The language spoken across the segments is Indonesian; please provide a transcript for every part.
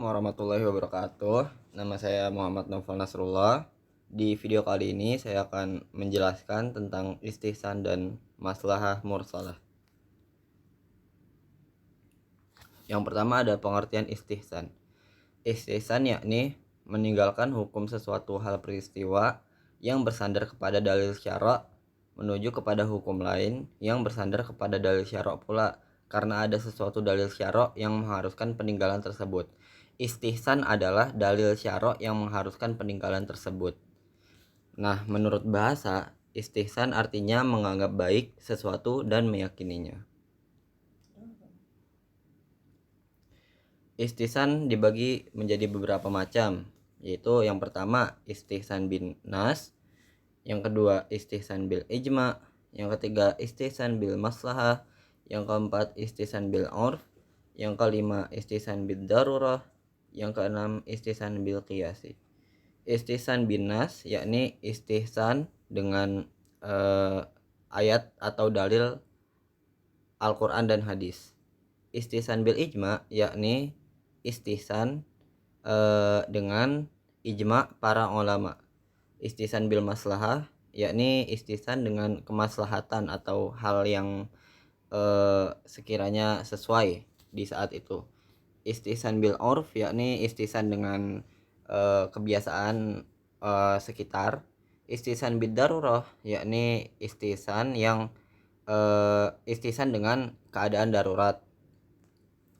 Warahmatullahi wabarakatuh. Nama saya Muhammad Novel Nasrullah. Di video kali ini saya akan menjelaskan tentang istihsan dan maslahah mursalah. Yang pertama ada pengertian istihsan. Istihsan yakni meninggalkan hukum sesuatu hal peristiwa yang bersandar kepada dalil syara' menuju kepada hukum lain yang bersandar kepada dalil syara' pula, karena ada sesuatu dalil syara' yang mengharuskan peninggalan tersebut. Istihsan adalah dalil syara' yang mengharuskan peninggalan tersebut. Nah, menurut bahasa, istihsan artinya menganggap baik sesuatu dan meyakininya. Istihsan dibagi menjadi beberapa macam, yaitu yang pertama istihsan bin nas, yang kedua istihsan bil ijma, yang ketiga istihsan bil maslahah, yang keempat istihsan bil urf, yang kelima istihsan bil darurah, yang keenam istihsan bil qiyasi. Istihsan bin nas yakni istihsan dengan ayat atau dalil Al-Quran dan hadis. Istihsan bil ijma yakni istihsan dengan ijma para ulama. Istihsan bil maslahah yakni istihsan dengan kemaslahatan atau hal yang sekiranya sesuai di saat itu. Istihsan bil urf yakni istihsan dengan kebiasaan sekitar. Istihsan bid darurah yakni istihsan yang istihsan dengan keadaan darurat.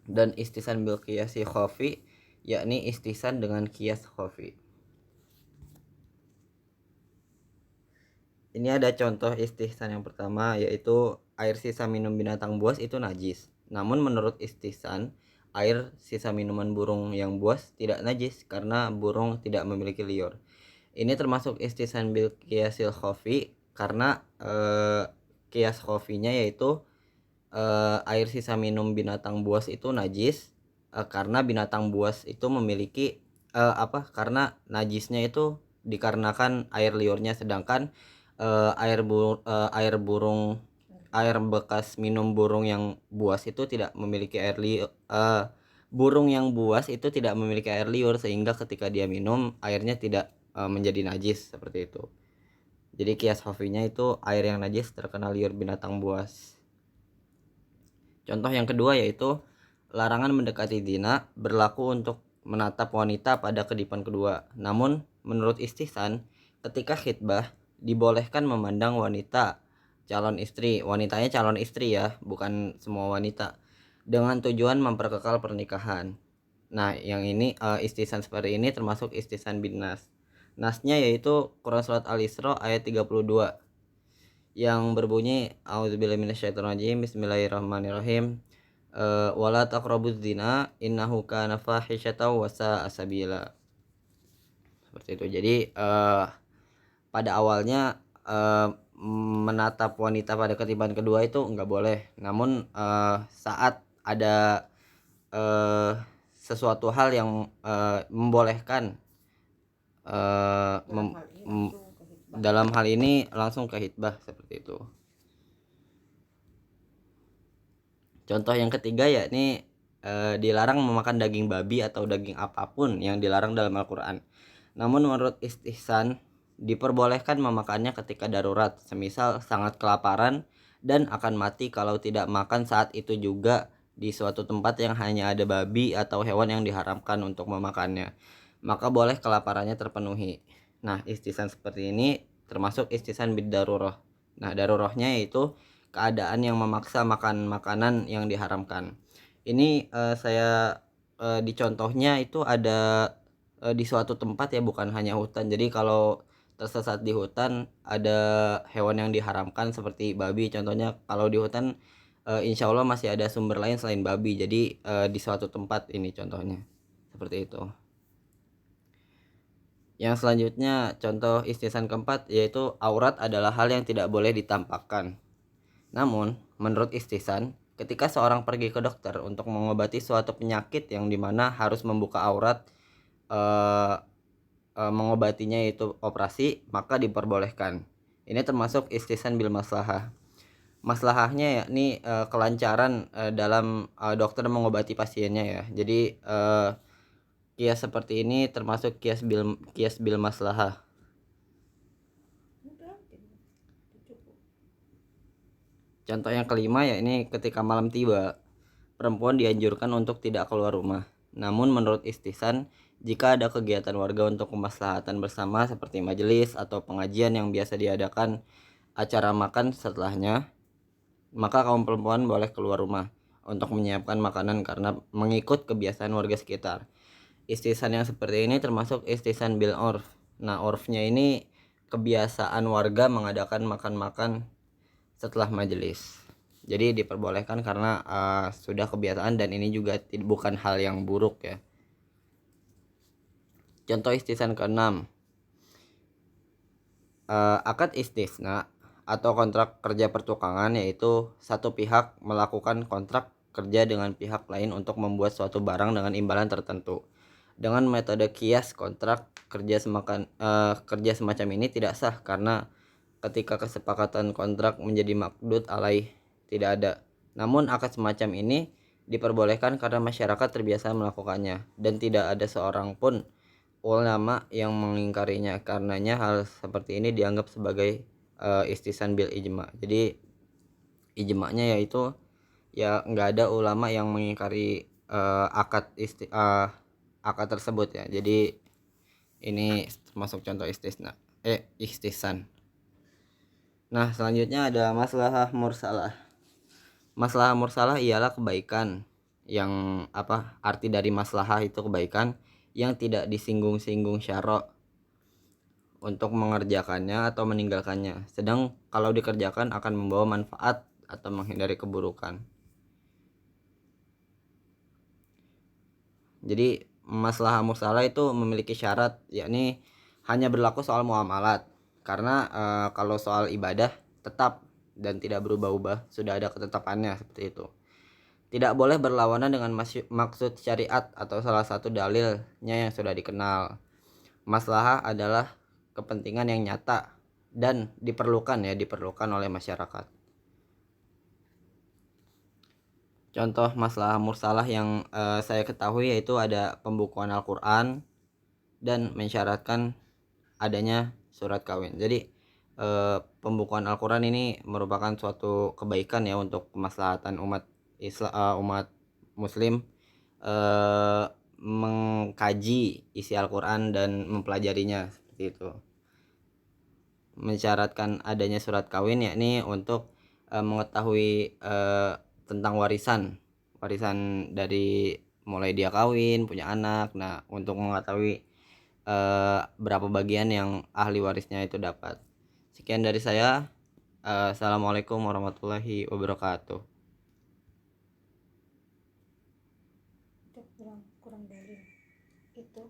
Dan istihsan bil qiyasi khafi yakni istihsan dengan qiyas khafi. Ini ada contoh istihsan yang pertama, yaitu air sisa minum binatang buas itu najis. Namun menurut istihsan, air sisa minuman burung yang buas tidak najis karena burung tidak memiliki liur. Ini termasuk istihsan bil qiyasil khafi karena qiyas khafinya yaitu air sisa minum binatang buas itu najis karena binatang buas itu memiliki karena najisnya itu dikarenakan air liurnya, sedangkan air bekas minum burung yang buas itu tidak memiliki air liur. Burung yang buas itu tidak memiliki air liur sehingga ketika dia minum airnya tidak menjadi najis seperti itu. Jadi qiyas khafinya itu air yang najis terkena liur binatang buas. Contoh yang kedua yaitu larangan mendekati zina berlaku untuk menatap wanita pada kedipan kedua. Namun menurut istihsan, ketika khitbah dibolehkan memandang wanita calon istri, wanitanya calon istri ya, bukan semua wanita, dengan tujuan memperkekal pernikahan. Nah, yang ini istihsan seperti ini termasuk istihsan bin nas. Nasnya yaitu Quran surat Al-Isra ayat 32 yang berbunyi A'udzubillahi minasyaitonirrajim, bismillahirrahmanirrahim, wala taqrabuz zina innahu kana fahisyatan wa sa'a sabila. Seperti itu. Jadi pada awalnya menatap wanita pada ketiban kedua itu enggak boleh. Namun saat ada sesuatu hal yang membolehkan dalam hal ini langsung ke hitbah seperti itu. Contoh yang ketiga yakni dilarang memakan daging babi atau daging apapun yang dilarang dalam Al-Quran. Namun menurut istihsan diperbolehkan memakannya ketika darurat, semisal sangat kelaparan dan akan mati kalau tidak makan saat itu juga di suatu tempat yang hanya ada babi atau hewan yang diharamkan untuk memakannya, maka boleh kelaparannya terpenuhi. Nah, istihsan seperti ini termasuk istihsan bid darurah. Nah, darurahnya yaitu keadaan yang memaksa makan makanan yang diharamkan. Ini saya di contohnya itu ada di suatu tempat ya, bukan hanya hutan. Jadi kalau tersesat di hutan ada hewan yang diharamkan seperti babi contohnya, kalau di hutan insya Allah masih ada sumber lain selain babi. Jadi di suatu tempat ini contohnya seperti itu. Yang selanjutnya contoh istihsan keempat yaitu aurat adalah hal yang tidak boleh ditampakkan. Namun menurut istihsan, ketika seorang pergi ke dokter untuk mengobati suatu penyakit yang dimana harus membuka aurat, mengobatinya yaitu operasi, maka diperbolehkan. Ini termasuk istihsan bil maslahah. Maslahahnya yakni kelancaran dalam dokter mengobati pasiennya ya. Jadi Kias seperti ini termasuk kias bil maslahah. Contoh yang kelima ya ini ketika malam tiba, perempuan dianjurkan untuk tidak keluar rumah. Namun menurut Istihsan, jika ada kegiatan warga untuk kemaslahatan bersama seperti majelis atau pengajian yang biasa diadakan acara makan setelahnya, maka kaum perempuan boleh keluar rumah untuk menyiapkan makanan karena mengikut kebiasaan warga sekitar. Istihsan yang seperti ini termasuk istihsan bil orf. Nah, orfnya ini kebiasaan warga mengadakan makan-makan setelah majelis. Jadi diperbolehkan karena sudah kebiasaan dan ini juga bukan hal yang buruk ya. Contoh istihsan ke-6. Akad istisna atau kontrak kerja pertukangan, yaitu satu pihak melakukan kontrak kerja dengan pihak lain untuk membuat suatu barang dengan imbalan tertentu. Dengan metode kias, kontrak kerja semacam ini tidak sah karena ketika kesepakatan kontrak menjadi makdud alaih tidak ada. Namun akad semacam ini diperbolehkan karena masyarakat terbiasa melakukannya dan tidak ada seorang pun ulama yang mengingkarinya. Karenanya hal seperti ini dianggap sebagai istihsan bil ijma. Jadi ijma'nya yaitu ya nggak ada ulama yang mengingkari akad tersebut ya. Jadi ini termasuk contoh istihsan. Nah, selanjutnya ada maslahah mursalah. Maslahah mursalah ialah kebaikan yang arti dari maslahah itu kebaikan yang tidak disinggung-singgung syara' untuk mengerjakannya atau meninggalkannya. Sedang kalau dikerjakan akan membawa manfaat atau menghindari keburukan. Jadi maslahah mursalah itu memiliki syarat, yakni hanya berlaku soal muamalat. Karena kalau soal ibadah tetap dan tidak berubah-ubah, sudah ada ketetapannya seperti itu. Tidak boleh berlawanan dengan maksud syariat atau salah satu dalilnya yang sudah dikenal. Maslahah adalah kepentingan yang nyata dan diperlukan oleh masyarakat. Contoh maslahah mursalah yang saya ketahui yaitu ada pembukuan Al-Quran dan mensyaratkan adanya surat kawin. Jadi pembukuan Al-Quran ini merupakan suatu kebaikan ya untuk kemaslahatan umat muslim mengkaji isi Al-Quran dan mempelajarinya seperti itu. Mensyaratkan adanya surat kawin yakni untuk mengetahui tentang warisan dari mulai dia kawin, punya anak. Nah, untuk mengetahui berapa bagian yang ahli warisnya itu dapat. Sekian dari saya. Assalamualaikum warahmatullahi wabarakatuh. Kurang dari itu.